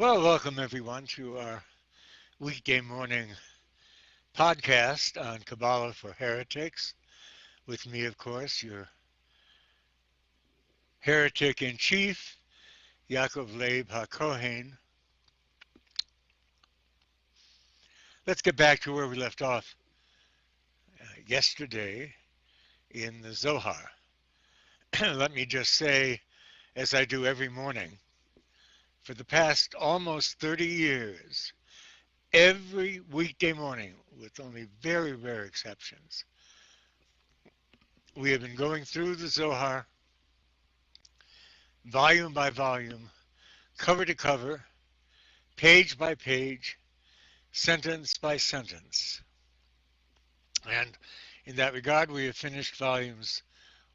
Well, welcome everyone to our weekday morning podcast on Kabbalah for Heretics. With me, of course, your heretic in chief, Yakov Leib HaKohain. Let's get back to where we left off yesterday in the Zohar. Let me just say, as I do every morning, for the past almost 30 years, every weekday morning, with only very rare exceptions, we have been going through the Zohar, volume by volume, cover to cover, page by page, sentence by sentence. And in that regard, we have finished volumes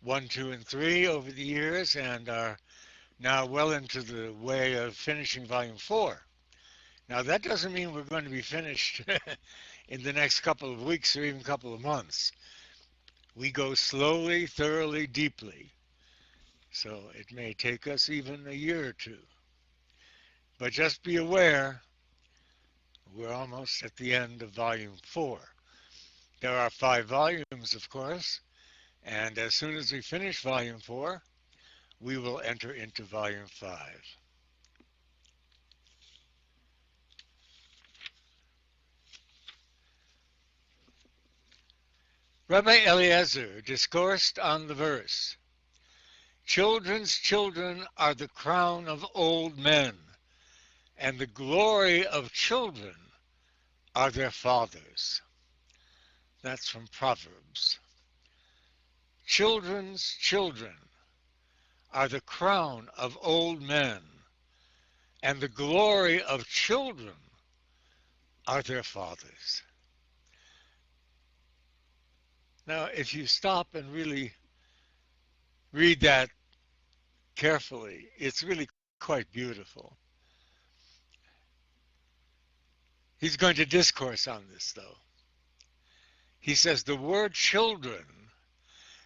1, 2, and 3 over the years and are now well into the way of finishing volume 4. Now, that doesn't mean we're going to be finished in the next couple of weeks or even couple of months. We go slowly, thoroughly, deeply. So it may take us even a year or two. But just be aware, we're almost at the end of volume 4. There are 5 volumes, of course, and as soon as we finish volume 4, we will enter into volume 5. Rabbi Eliezer discoursed on the verse, "Children's children are the crown of old men, and the glory of children are their fathers." That's from Proverbs. Children's children are the crown of old men, and the glory of children are their fathers. Now, if you stop and really read that carefully, it's really quite beautiful. He's going to discourse on this, though. He says the word children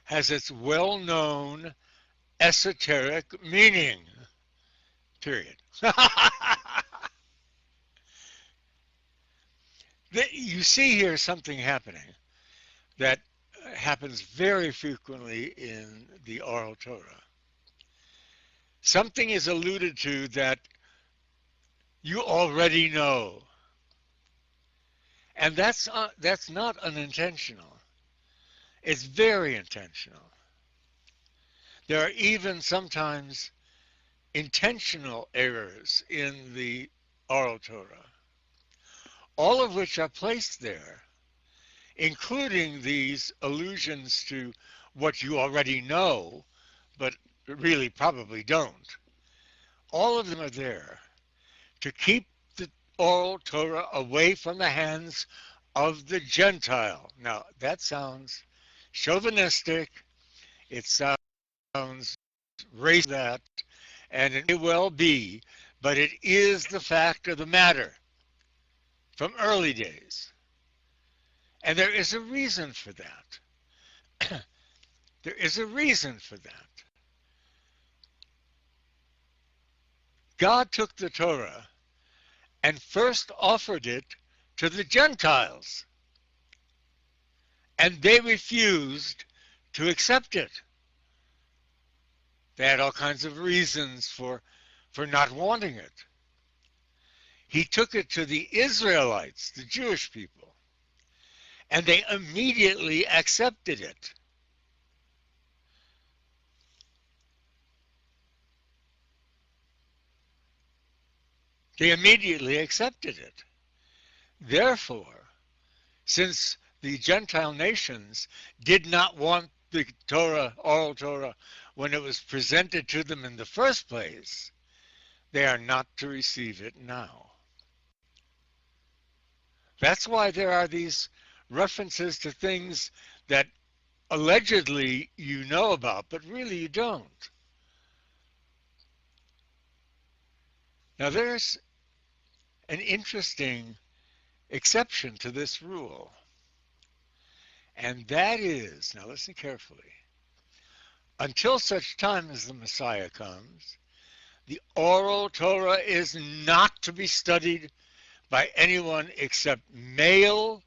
has its well-known esoteric meaning, period. You see here something happening that happens very frequently in the oral Torah. Something is alluded to that you already know. And that's not unintentional. It's very intentional. There are even sometimes intentional errors in the oral Torah, all of which are placed there, including these allusions to what you already know, but really probably don't. All of them are there to keep the oral Torah away from the hands of the Gentile. Now, that sounds chauvinistic. It sounds racist, and it may well be, but it is the fact of the matter from early days. And there is a reason for that. There is a reason for that. God took the Torah and first offered it to the Gentiles, and they refused to accept it. They had all kinds of reasons for not wanting it. He took it to the Israelites, the Jewish people, and they immediately accepted it. They immediately accepted it. Therefore, since the Gentile nations did not want the Torah, oral Torah, when it was presented to them in the first place, they are not to receive it now. That's why there are these references to things that allegedly you know about, but really you don't. Now there's an interesting exception to this rule, and that is, now listen carefully, until such time as the Messiah comes, The oral Torah is not to be studied by anyone except male,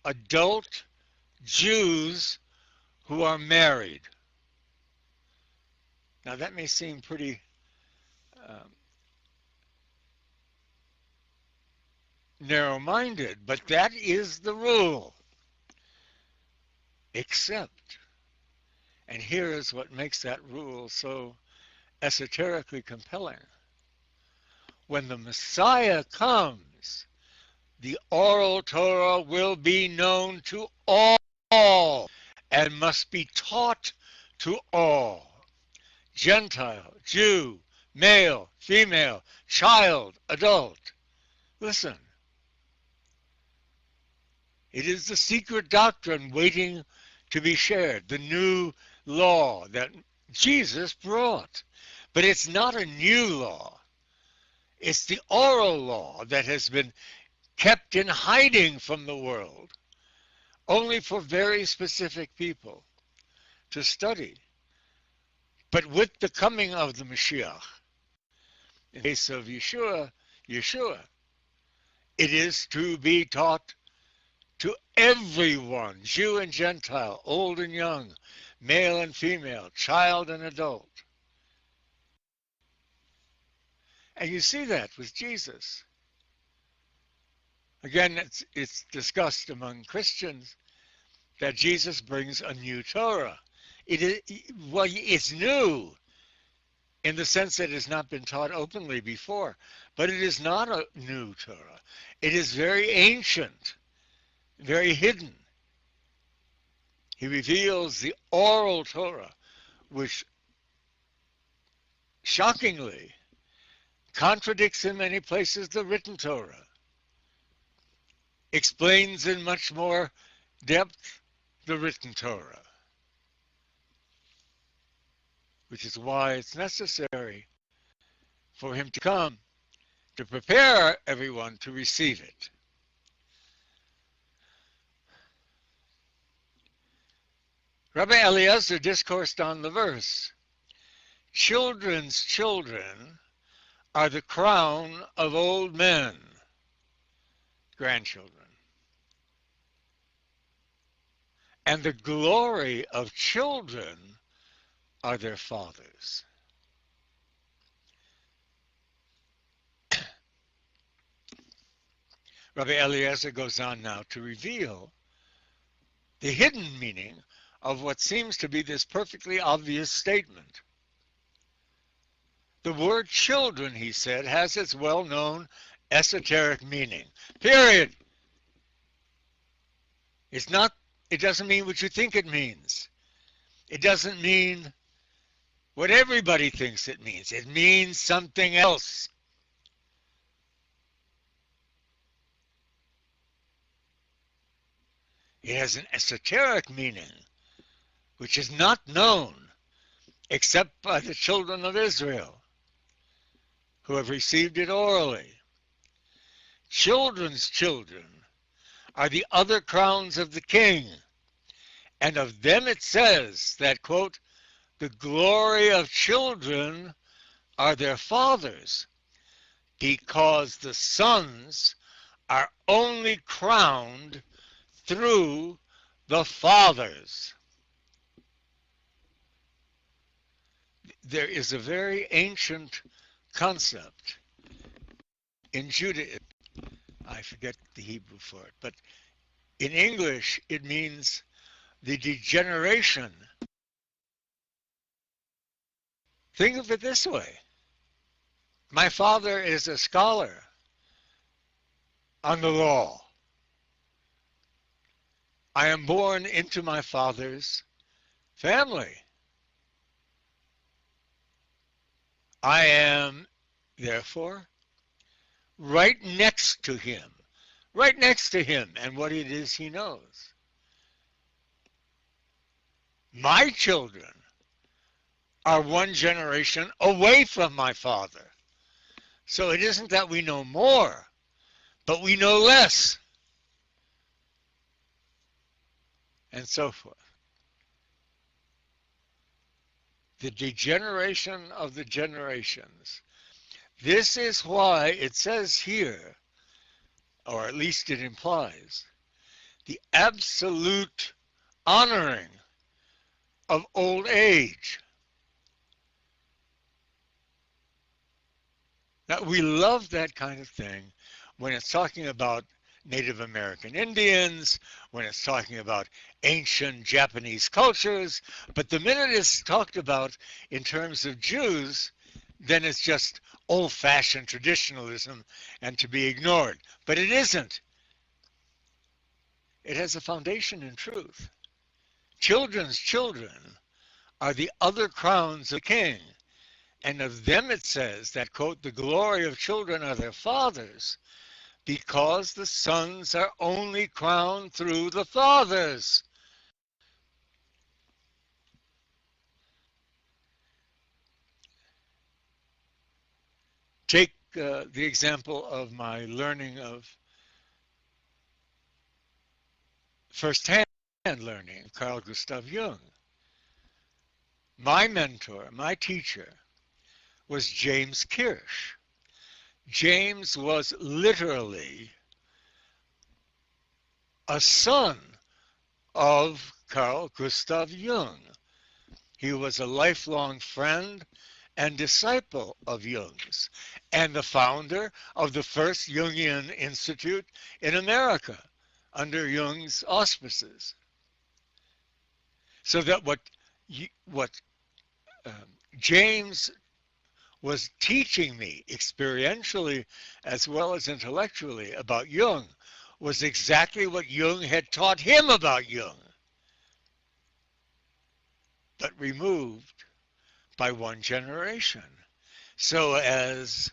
adult Jews who are married. Now that may seem pretty narrow-minded, but that is the rule. Except, and here is what makes that rule so esoterically compelling. When the Messiah comes, the oral Torah will be known to all and must be taught to all. Gentile, Jew, male, female, child, adult. Listen, it is the secret doctrine waiting to be shared, the new law that Jesus brought. But it's not a new law. It's the oral law that has been kept in hiding from the world, only for very specific people to study. But with the coming of the Mashiach, in the case of Yeshua, it is to be taught to everyone, Jew and Gentile, old and young, male and female, child and adult. And you see that with Jesus. Again, it's discussed among Christians that Jesus brings a new Torah. It's new in the sense that it has not been taught openly before, but it is not a new Torah. It is very ancient, very hidden. He reveals the oral Torah, which shockingly contradicts in many places the written Torah, explains in much more depth the written Torah, which is why it's necessary for him to come to prepare everyone to receive it. Rabbi Eliezer discoursed on the verse, "Children's children are the crown of old men," grandchildren, "and the glory of children are their fathers." Rabbi Eliezer goes on now to reveal the hidden meaning of what seems to be this perfectly obvious statement. The word children, he said, has its well-known esoteric meaning. Period. It doesn't mean what you think it means. It doesn't mean what everybody thinks it means. It means something else. It has an esoteric meaning, which is not known except by the children of Israel, who have received it orally. Children's children are the other crowns of the king, and of them it says that, quote, "the glory of children are their fathers, because the sons are only crowned through the fathers." There is a very ancient concept in Judaism. I forget the Hebrew for it, but in English it means the degeneration. Think of it this way. My father is a scholar on the law. I am born into my father's family. I am, therefore, right next to him and what it is he knows. My children are one generation away from my father. So it isn't that we know more, but we know less, and so forth. The degeneration of the generations This is why it says here, or at least it implies, the absolute honoring of old age. Now, we love that kind of thing when it's talking about Native American Indians, when it's talking about ancient Japanese cultures, but the minute it's talked about in terms of Jews, then it's just old-fashioned traditionalism and to be ignored. But it isn't. It has a foundation in truth. Children's children are the other crowns of the king, and of them it says that, quote, the glory of children are their fathers, because the sons are only crowned through the fathers. Take the example of my learning of first-hand learning, Carl Gustav Jung. My mentor, my teacher, was James Kirsch. James was literally a son of Carl Gustav Jung. He was a lifelong friend and disciple of Jung's, and the founder of the first Jungian Institute in America under Jung's auspices. So that what James was teaching me experientially as well as intellectually about Jung was exactly what Jung had taught him about Jung, but removed by one generation. So as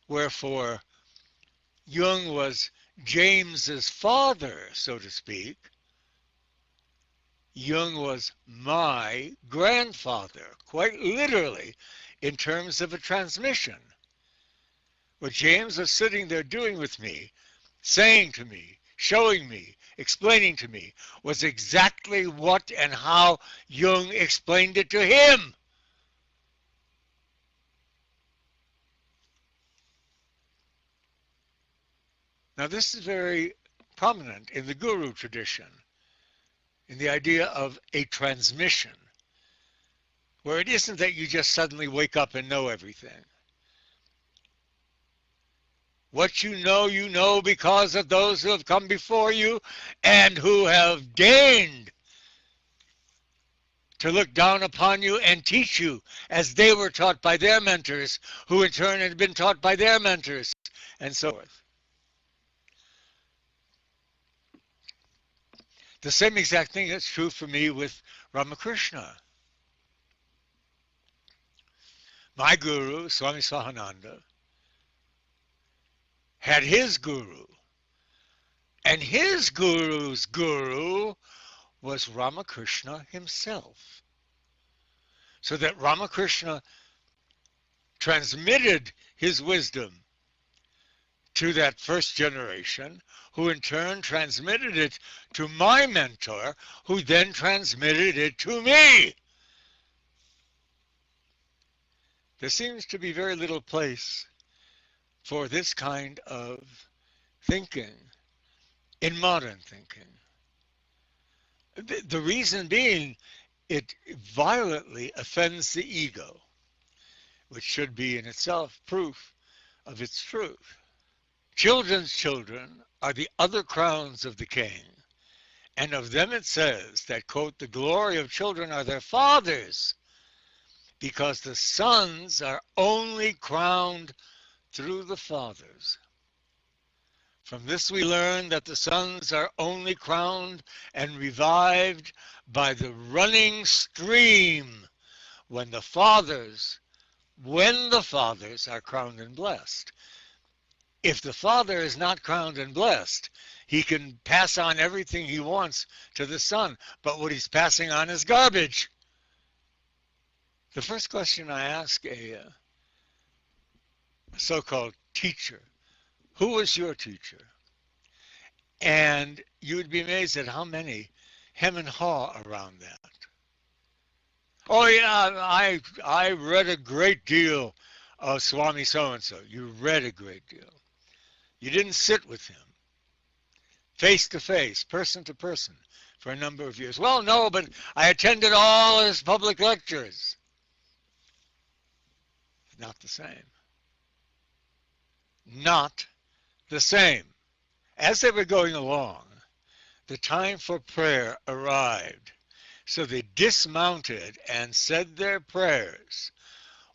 wherefore Jung was James's father, so to speak, Jung was my grandfather, quite literally, in terms of a transmission. What James was sitting there doing with me, saying to me, showing me, explaining to me, was exactly what and how Jung explained it to him. Now this is very prominent in the guru tradition, in the idea of a transmission, where it isn't that you just suddenly wake up and know everything. What you know because of those who have come before you and who have deigned to look down upon you and teach you as they were taught by their mentors, who in turn had been taught by their mentors, and so forth. The same exact thing is true for me with Ramakrishna. My guru, Swami Sahananda, had his guru, and his guru's guru was Ramakrishna himself. So that Ramakrishna transmitted his wisdom to that first generation, who in turn transmitted it to my mentor, who then transmitted it to me. There seems to be very little place for this kind of thinking in modern thinking. The reason being, it violently offends the ego, which should be in itself proof of its truth. Children's children are the other crowns of the king, and of them it says that, quote, the glory of children are their fathers, because the sons are only crowned through the fathers. From this we learn that the sons are only crowned and revived by the running stream when the fathers are crowned and blessed. If the father is not crowned and blessed, he can pass on everything he wants to the son, but what he's passing on is garbage. The first question I ask a so-called teacher, who was your teacher? And you would be amazed at how many hem and haw around that. Oh yeah, I read a great deal of Swami so-and-so. You read a great deal. You didn't sit with him, face to face, person to person, for a number of years. Well, no, but I attended all his public lectures. Not the same. Not the same. As they were going along, the time for prayer arrived. So they dismounted and said their prayers.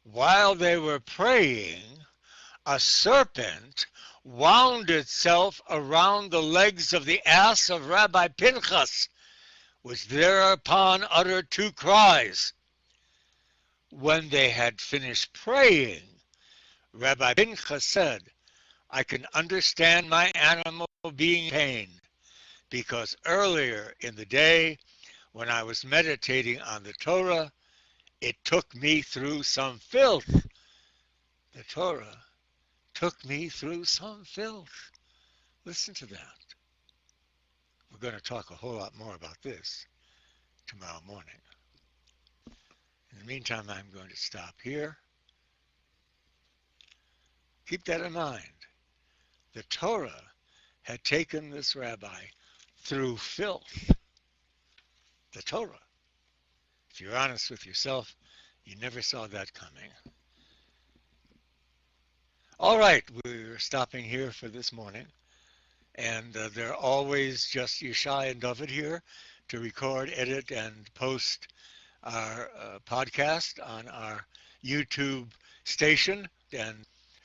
While they were praying, a serpent wound itself around the legs of the ass of Rabbi Pinchas, which thereupon uttered two cries. When they had finished praying, Rabbi Pinchas said, I can understand my animal being in pain, because earlier in the day, when I was meditating on the Torah, it took me through some filth. The Torah took me through some filth. Listen to that. We're going to talk a whole lot more about this tomorrow morning. In the meantime, I'm going to stop here. Keep that in mind. The Torah had taken this rabbi through filth. The Torah. If you're honest with yourself, you never saw that coming. All right, we're stopping here for this morning. And they're always just Yeshai and David here to record, edit, and post our podcast on our YouTube station. And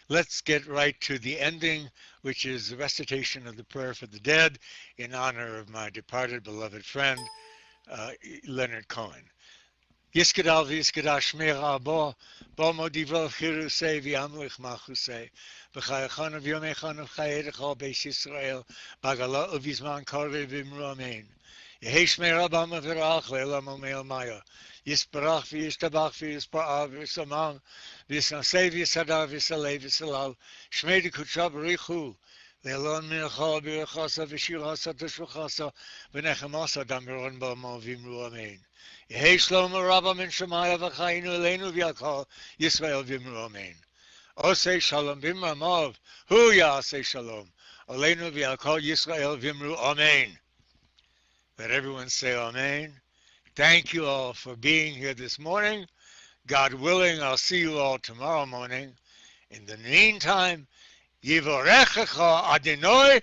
let's get right to the ending, which is the recitation of the prayer for the dead in honor of my departed beloved friend, Leonard Cohen. Yiskadal v'yiskadash shmeira bo modivol chirusei v'yamlich machusei v'chayachon of yomechon of chayedecha beis Yisrael bagala uvizman kore v'imru amen. Yehi shmeira b'ama v'rach le'elam omeil maya yisparach v'yishtabach v'yisparav v'yisamam v'yisnasei v'yisadar v'yisalei v'yisalal shmei dekutsha b'richu le'elon minachal b'yichasa v'shirasa teshvachasa v'nechemasa damiron b'amo v'imru amen. Yehi Shlomo Rabba min Shemaya v'chayinu eleinu v'yakol Yisrael v'imru amen. Osei shalom b'imramav, hu ya'asei shalom, eleinu v'yakol Yisrael v'imru amen. Let everyone say amen. Thank you all for being here this morning. God willing, I'll see you all tomorrow morning. In the meantime, Yivorechecha Adonai